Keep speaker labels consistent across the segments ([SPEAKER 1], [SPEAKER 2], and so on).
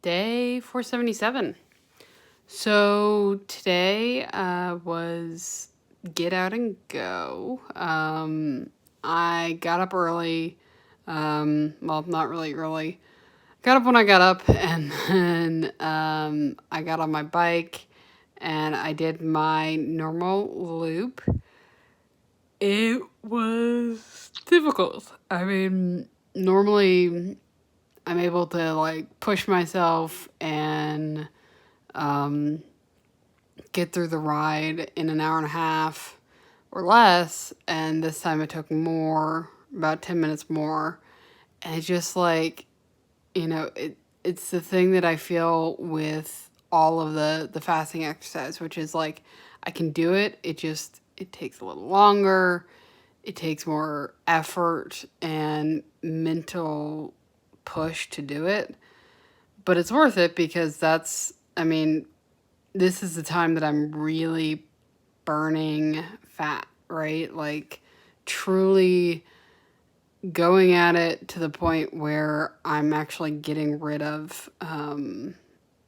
[SPEAKER 1] Day 477. So today was get out and go. I got up early. Well, not really early. Got up when I got up, and then I got on my bike and I did my normal loop. It was difficult. I mean, normally I'm able to like push myself and um, get through the ride in an hour and a half or less. And this time it took more, about 10 minutes more. And it's just like, it's the thing that I feel with all of the fasting exercise, which is like I can do it. It takes a little longer. It takes more effort and mental push to do it. But it's worth it because this is the time that I'm really burning fat, right? Like truly going at it to the point where I'm actually getting rid of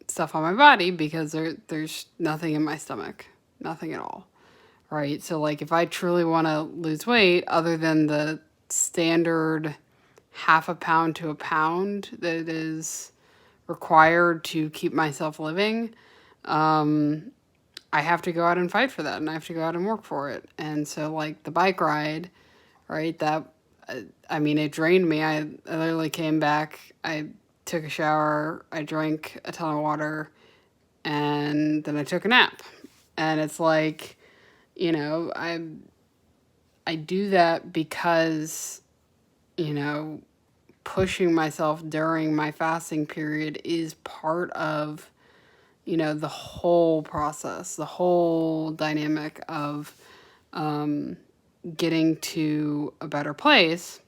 [SPEAKER 1] stuff on my body because there's nothing in my stomach, nothing at all, right? So, like, if I truly want to lose weight, other than the standard half a pound to a pound that is required to keep myself living, I have to go out and fight for that, and I have to go out and work for it. And so, like the bike ride, right? It drained me. I literally came back. I took a shower. I drank a ton of water, and then I took a nap. And it's like, you know, I do that because, you know, pushing myself during my fasting period is part of, the whole process, the whole dynamic of getting to a better place.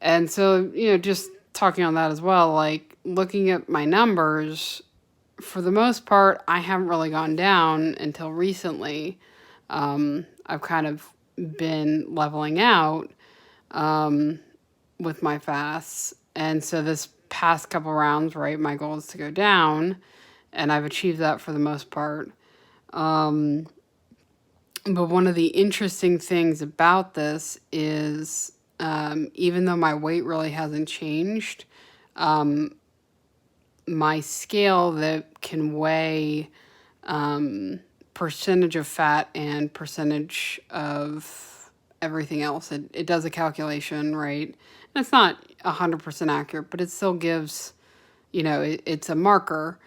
[SPEAKER 1] And so, just talking on that as well, like looking at my numbers, for the most part, I haven't really gone down until recently. I've kind of been leveling out with my fasts. And so this past couple rounds, right, my goal is to go down, and I've achieved that for the most part. But one of the interesting things about this is even though my weight really hasn't changed, my scale that can weigh percentage of fat and percentage of everything else, it does a calculation, right? And it's not 100% accurate, but it still gives, it's a marker.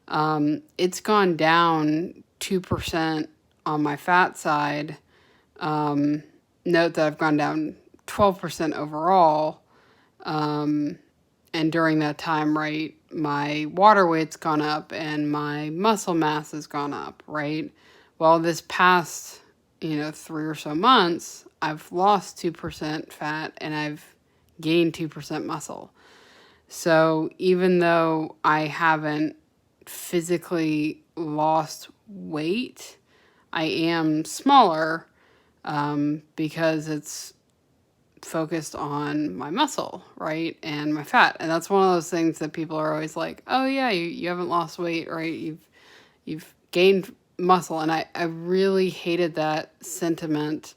[SPEAKER 1] It's gone down 2% on my fat side. Note that I've gone down 12% overall. And during that time, right, my water weight's gone up and my muscle mass has gone up, right? Well, this past, 3 or so months, I've lost 2% fat and I've gained 2% muscle. So even though I haven't physically lost weight, I am smaller because it's focused on my muscle, right? And my fat. And that's one of those things that people are always like, oh yeah, you haven't lost weight, right? You've gained muscle. And I really hated that sentiment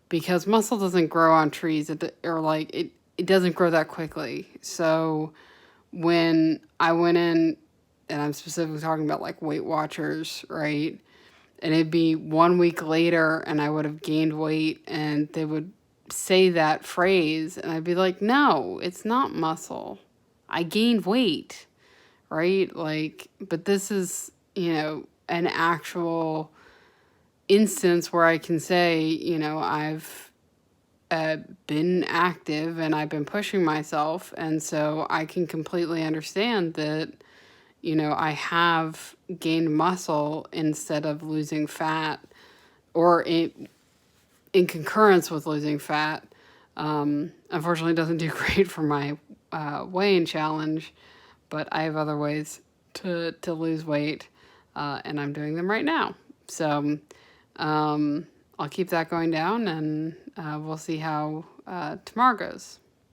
[SPEAKER 1] because muscle doesn't grow on trees it doesn't grow that quickly. So when I went in, and I'm specifically talking about like Weight Watchers, right? And it'd be 1 week later and I would have gained weight and they would say that phrase and I'd be like, no, it's not muscle. I gained weight, right? Like, but this is, an actual instance where I can say, I've been active and I've been pushing myself. And so I can completely understand that, I have gained muscle instead of losing fat or in concurrence with losing fat. Unfortunately, it doesn't do great for my weigh-in challenge, but I have other ways to lose weight, and I'm doing them right now. So I'll keep that going down, and we'll see how tomorrow goes.